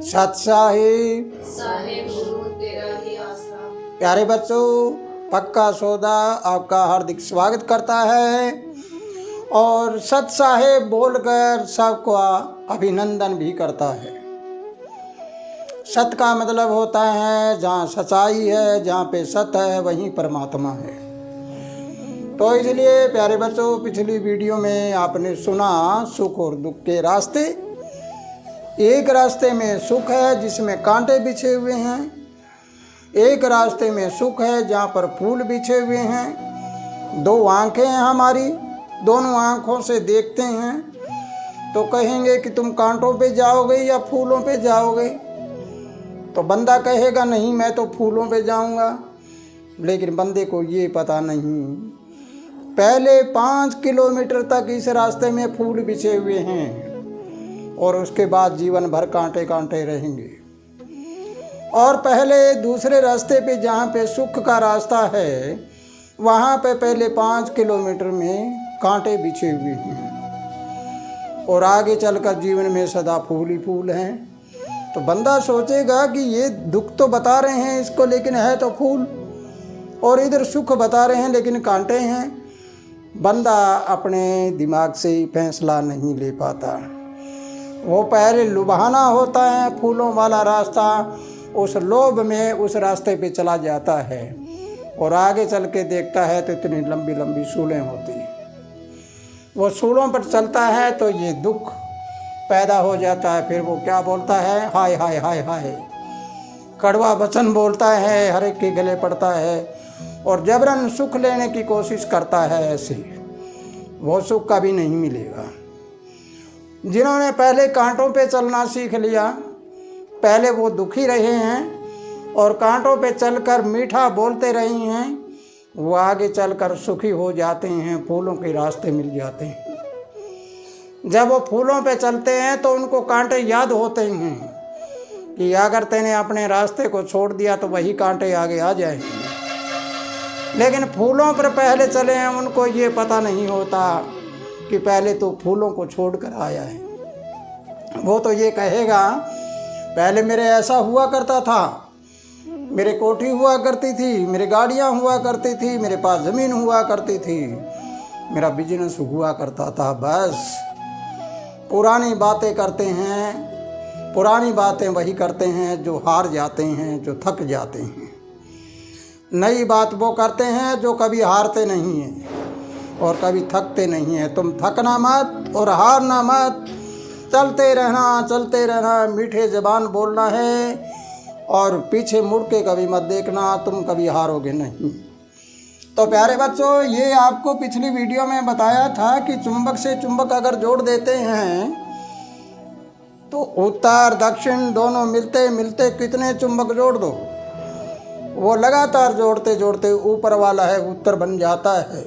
सत साहिब साहिब गुरु तेरा ही आसरा। प्यारे बच्चों, पक्का सौदा आपका हार्दिक स्वागत करता है और सत साहिब बोलकर सबको अभिनंदन भी करता है। सत का मतलब होता है जहाँ सच्चाई है, जहाँ पे सत है वहीं परमात्मा है। तो इसलिए प्यारे बच्चों, पिछली वीडियो में आपने सुना सुख और दुख के रास्ते। एक रास्ते में सुख है जिसमें कांटे बिछे हुए हैं, एक रास्ते में सुख है जहाँ पर फूल बिछे हुए हैं। दो आंखें हैं हमारी, दोनों आंखों से देखते हैं तो कहेंगे कि तुम कांटों पे जाओगे या फूलों पे जाओगे। तो बंदा कहेगा नहीं, मैं तो फूलों पे जाऊंगा। लेकिन बंदे को ये पता नहीं, पहले 5 किलोमीटर तक इस रास्ते में फूल बिछे हुए हैं और उसके बाद जीवन भर कांटे कांटे रहेंगे। और पहले दूसरे रास्ते पे जहाँ पे सुख का रास्ता है, वहाँ पे पहले 5 किलोमीटर में कांटे बिछे हुए हैं और आगे चलकर जीवन में सदा फूल ही फूल हैं। तो बंदा सोचेगा कि ये दुख तो बता रहे हैं इसको, लेकिन है तो फूल, और इधर सुख बता रहे हैं लेकिन कांटे हैं। बंदा अपने दिमाग से फैसला नहीं ले पाता। वो पहले लुभाना होता है फूलों वाला रास्ता, उस लोभ में उस रास्ते पे चला जाता है और आगे चल के देखता है तो इतनी लंबी लंबी सूलें होती। वो सूलों पर चलता है तो ये दुख पैदा हो जाता है। फिर वो क्या बोलता है, हाय हाय हाय हाय, कड़वा वचन बोलता है, हर एक के गले पड़ता है और जबरन सुख लेने की कोशिश करता है। ऐसे वो सुख कभी नहीं मिलेगा। जिन्होंने पहले कांटों पे चलना सीख लिया, पहले वो दुखी रहे हैं और कांटों पे चलकर मीठा बोलते रहे हैं, वो आगे चलकर सुखी हो जाते हैं, फूलों के रास्ते मिल जाते हैं। जब वो फूलों पे चलते हैं तो उनको कांटे याद होते हैं कि अगर तैने अपने रास्ते को छोड़ दिया तो वही कांटे आगे आ जाएंगे। लेकिन फूलों पर पहले चले हैं, उनको ये पता नहीं होता कि पहले तो फूलों को छोड़कर आया है। वो तो ये कहेगा, पहले मेरे ऐसा हुआ करता था, मेरे कोठी हुआ करती थी, मेरे गाड़ियाँ हुआ करती थी, मेरे पास ज़मीन हुआ करती थी, मेरा बिजनेस हुआ करता था। बस पुरानी बातें करते हैं, पुरानी बातें वही करते हैं जो हार जाते हैं, जो थक जाते हैं। नई बात वो करते हैं जो कभी हारते नहीं हैं और कभी थकते नहीं हैं। तुम थकना मत और हारना मत, चलते रहना, मीठे ज़बान बोलना है और पीछे मुड़ के कभी मत देखना, तुम कभी हारोगे नहीं। तो प्यारे बच्चों, ये आपको पिछली वीडियो में बताया था कि चुंबक से चुंबक अगर जोड़ देते हैं तो उत्तर दक्षिण दोनों मिलते मिलते कितने चुंबक जोड़ दो, वो लगातार जोड़ते जोड़ते ऊपर वाला है उत्तर बन जाता है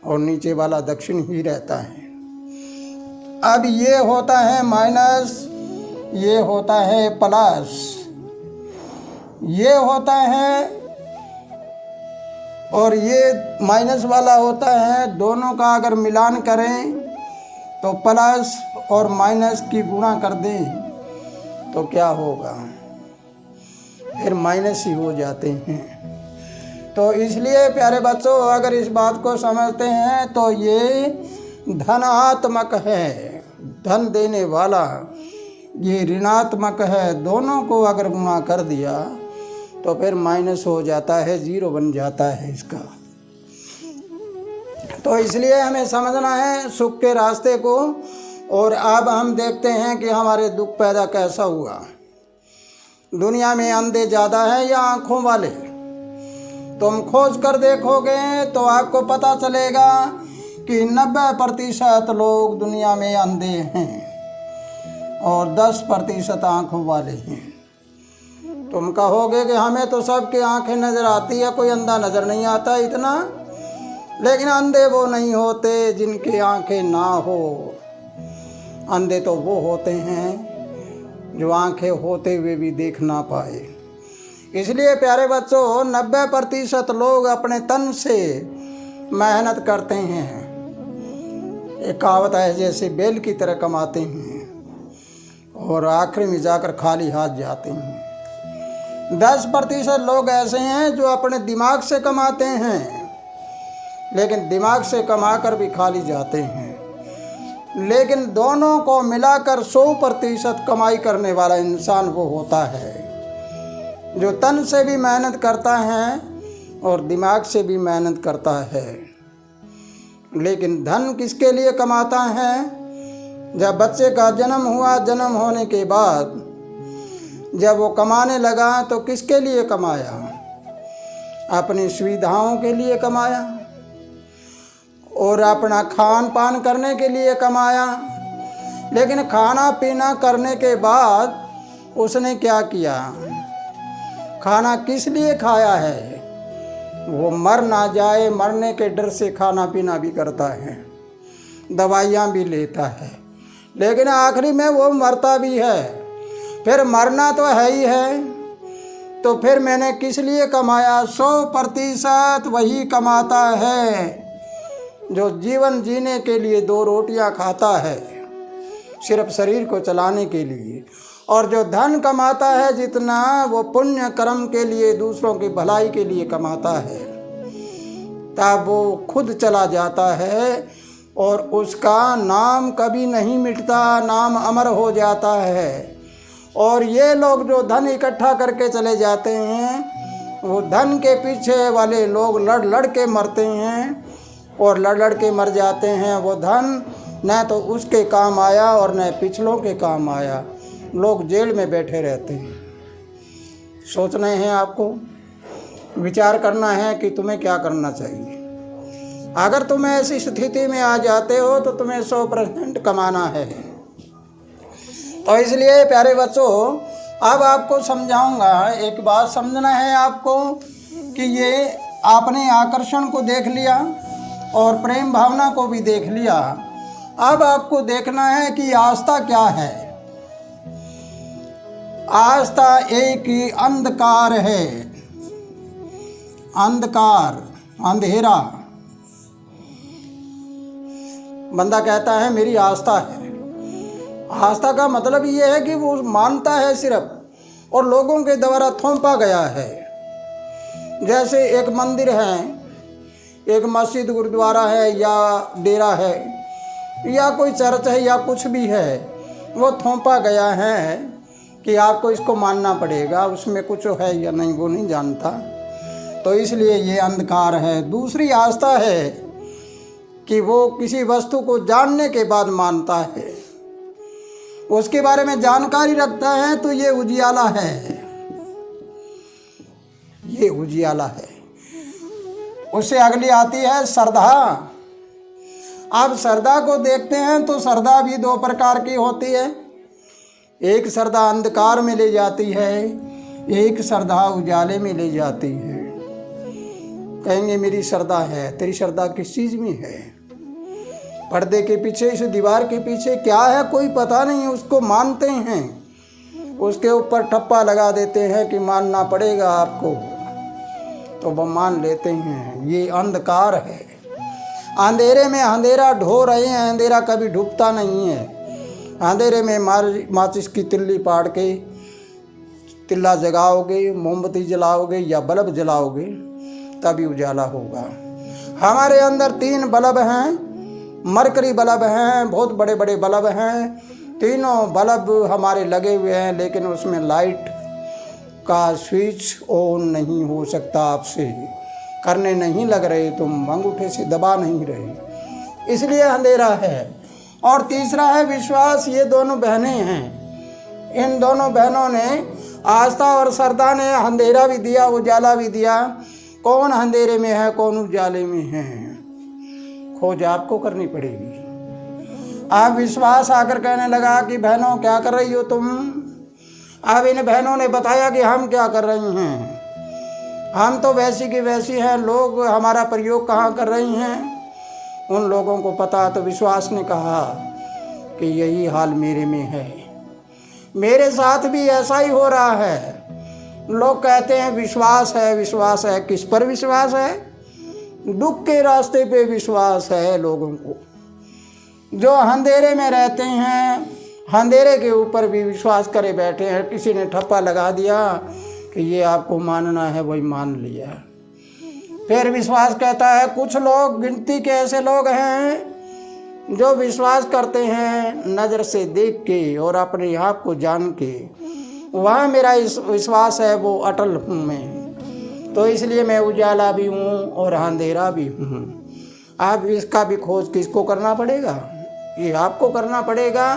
और नीचे वाला दक्षिण ही रहता है। अब ये होता है माइनस, ये होता है प्लस, ये होता है और ये माइनस वाला होता है। दोनों का अगर मिलान करें तो प्लस और माइनस की गुणा कर दें तो क्या होगा, फिर माइनस ही हो जाते हैं। तो इसलिए प्यारे बच्चों, अगर इस बात को समझते हैं तो ये धनात्मक है, धन देने वाला, ये ऋणात्मक है। दोनों को अगर गुणा कर दिया तो फिर माइनस हो जाता है, जीरो बन जाता है इसका। तो इसलिए हमें समझना है सुख के रास्ते को। और अब हम देखते हैं कि हमारे दुख पैदा कैसा हुआ। दुनिया में अंधे ज़्यादा हैं या आँखों वाले? तुम खोज कर देखोगे तो आपको पता चलेगा कि 90% लोग दुनिया में अंधे हैं और 10% आँखों वाले हैं। तुम कहोगे कि हमें तो सबके आंखें नज़र आती है, कोई अंधा नज़र नहीं आता इतना। लेकिन अंधे वो नहीं होते जिनकी आंखें ना हो, अंधे तो वो होते हैं जो आंखें होते हुए भी देख ना पाए। इसलिए प्यारे बच्चों, 90% लोग अपने तन से मेहनत करते हैं। एक कहावत है, जैसे बैल की तरह कमाते हैं और आखिरी में जाकर खाली हाथ जाते हैं। 10% लोग ऐसे हैं जो अपने दिमाग से कमाते हैं, लेकिन दिमाग से कमाकर भी खाली जाते हैं। लेकिन दोनों को मिलाकर 100% कमाई करने वाला इंसान वो होता है जो तन से भी मेहनत करता है और दिमाग से भी मेहनत करता है। लेकिन धन किसके लिए कमाता है? जब बच्चे का जन्म हुआ, जन्म होने के बाद जब वो कमाने लगा तो किसके लिए कमाया? अपनी सुविधाओं के लिए कमाया और अपना खान पान करने के लिए कमाया। लेकिन खाना पीना करने के बाद उसने क्या किया? खाना किस लिए खाया है? वो मर ना जाए, मरने के डर से खाना पीना भी करता है, दवाइयाँ भी लेता है, लेकिन आखिरी में वो मरता भी है। फिर मरना तो है ही है, तो फिर मैंने किस लिए कमाया? 100% वही कमाता है जो जीवन जीने के लिए 2 रोटियां खाता है, सिर्फ शरीर को चलाने के लिए। और जो धन कमाता है जितना, वो पुण्य कर्म के लिए, दूसरों की भलाई के लिए कमाता है। तब वो खुद चला जाता है और उसका नाम कभी नहीं मिटता, नाम अमर हो जाता है। और ये लोग जो धन इकट्ठा करके चले जाते हैं, वो धन के पीछे वाले लोग लड़ लड़ के मरते हैं और लड़ लड़ के मर जाते हैं। वो धन न तो उसके काम आया और न पिछलों के काम आया। लोग जेल में बैठे रहते हैं। सोचना है आपको, विचार करना है कि तुम्हें क्या करना चाहिए। अगर तुम ऐसी स्थिति में आ जाते हो तो तुम्हें 100% कमाना है। तो इसलिए प्यारे बच्चों, अब आपको समझाऊंगा। एक बात समझना है आपको कि ये आपने आकर्षण को देख लिया और प्रेम भावना को भी देख लिया। अब आपको देखना है कि आस्था क्या है। आस्था एक ही अंधकार है, अंधकार, अंधेरा। बंदा कहता है मेरी आस्था है। आस्था का मतलब ये है कि वो मानता है सिर्फ, और लोगों के द्वारा थोपा गया है। जैसे एक मंदिर है, एक मस्जिद, गुरुद्वारा है, या डेरा है, या कोई चर्च है, या कुछ भी है, वो थोपा गया है कि आपको इसको मानना पड़ेगा। उसमें कुछ है या नहीं वो नहीं जानता, तो इसलिए ये अंधकार है। दूसरी आस्था है कि वो किसी वस्तु को जानने के बाद मानता है, उसके बारे में जानकारी रखता है, तो ये उजियाला है, ये उजियाला है। उससे अगली आती है श्रद्धा। अब श्रद्धा को देखते हैं तो श्रद्धा भी 2 प्रकार की होती है। एक श्रद्धा अंधकार में ले जाती है, एक श्रद्धा उजाले में ले जाती है। कहेंगे मेरी श्रद्धा है, तेरी श्रद्धा किस चीज़ में है? पर्दे के पीछे, इस दीवार के पीछे क्या है कोई पता नहीं, उसको मानते हैं, उसके ऊपर ठप्पा लगा देते हैं कि मानना पड़ेगा आपको, तो वो मान लेते हैं। ये अंधकार है। अंधेरे में अंधेरा ढो रहे हैं, अंधेरा कभी डूबता नहीं है। अंधेरे में माचिस की तिल्ली पाड़ के तिल्ला जगाओगे, मोमबत्ती जलाओगे या बल्ब जलाओगे, तभी उजाला होगा। हमारे अंदर 3 बल्ब हैं, मरकरी बल्ब हैं, बहुत बड़े बड़े बल्ब हैं। तीनों बल्ब हमारे लगे हुए हैं, लेकिन उसमें लाइट का स्विच ऑन नहीं हो सकता। आपसे करने नहीं लग रहे, तुम अंगूठे से दबा नहीं रहे, इसलिए अंधेरा है। और तीसरा है विश्वास। ये दोनों बहनें हैं। इन दोनों बहनों ने, आस्था और श्रद्धा ने, अंधेरा भी दिया, उजाला भी दिया। कौन अंधेरे में है, कौन उजाले में है, खोज आपको करनी पड़ेगी। अब विश्वास आकर कहने लगा कि बहनों क्या कर रही हो तुम? अब इन बहनों ने बताया कि हम क्या कर रही हैं, हम तो वैसी की वैसी हैं, लोग हमारा प्रयोग कहाँ कर रही हैं। उन लोगों को पता, तो विश्वास ने कहा कि यही हाल मेरे में है, मेरे साथ भी ऐसा ही हो रहा है। लोग कहते हैं विश्वास है, विश्वास है। किस पर विश्वास है? दुख के रास्ते पे विश्वास है लोगों को। जो अंधेरे में रहते हैं, अंधेरे के ऊपर भी विश्वास करे बैठे हैं। किसी ने ठप्पा लगा दिया कि ये आपको मानना है, वही मान लिया। फिर विश्वास कहता है, कुछ लोग गिनती के ऐसे लोग हैं जो विश्वास करते हैं नज़र से देख के और अपने आप को जान के। वहाँ मेरा इस विश्वास है वो अटल हूँ मैं, तो इसलिए मैं उजाला भी हूँ और अंधेरा भी हूँ। आप इसका भी खोज किसको करना पड़ेगा? ये आपको करना पड़ेगा।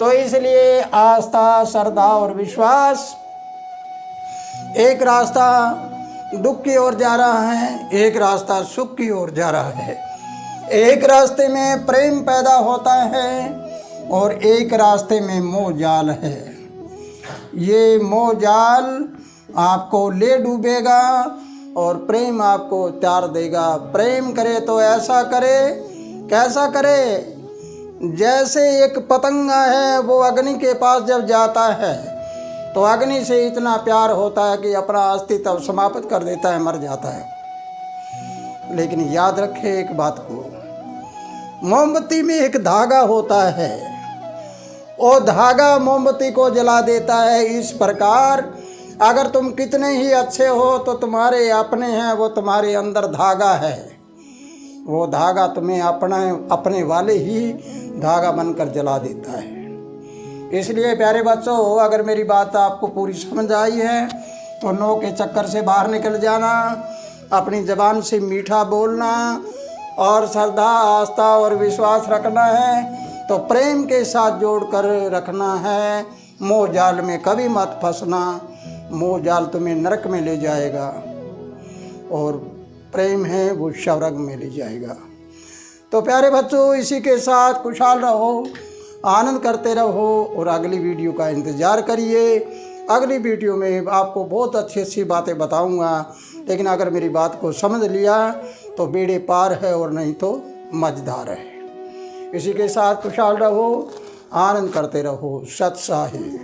तो इसलिए आस्था, श्रद्धा और विश्वास, एक रास्ता दुख की ओर जा रहा है, एक रास्ता सुख की ओर जा रहा है। एक रास्ते में प्रेम पैदा होता है और एक रास्ते में मोह जाल है। ये मोह जाल आपको ले डूबेगा और प्रेम आपको त्यार देगा। प्रेम करे तो ऐसा करे, कैसा करे? जैसे एक पतंगा है, वो अग्नि के पास जब जाता है तो अग्नि से इतना प्यार होता है कि अपना अस्तित्व समाप्त कर देता है, मर जाता है। लेकिन याद रखे एक बात को, मोमबत्ती में एक धागा होता है, वो धागा मोमबत्ती को जला देता है। इस प्रकार अगर तुम कितने ही अच्छे हो तो तुम्हारे अपने हैं, वो तुम्हारे अंदर धागा है। वो धागा तुम्हें अपने वाले ही धागा बनकर जला देता है। इसलिए प्यारे बच्चों, अगर मेरी बात आपको पूरी समझ आई है तो नो के चक्कर से बाहर निकल जाना, अपनी ज़बान से मीठा बोलना और श्रद्धा, आस्था और विश्वास रखना है तो प्रेम के साथ जोड़ कर रखना है। मोह जाल में कभी मत फंसना, मोह जाल तुम्हें नरक में ले जाएगा और प्रेम है वो स्वर्ग में ले जाएगा। तो प्यारे बच्चों, इसी के साथ खुशहाल रहो, आनंद करते रहो और अगली वीडियो का इंतज़ार करिए। अगली वीडियो में आपको बहुत अच्छी अच्छी बातें बताऊंगा, लेकिन अगर मेरी बात को समझ लिया तो बेड़े पार है और नहीं तो मझधार है। इसी के साथ खुशहाल रहो, आनंद करते रहो। सत साहिब।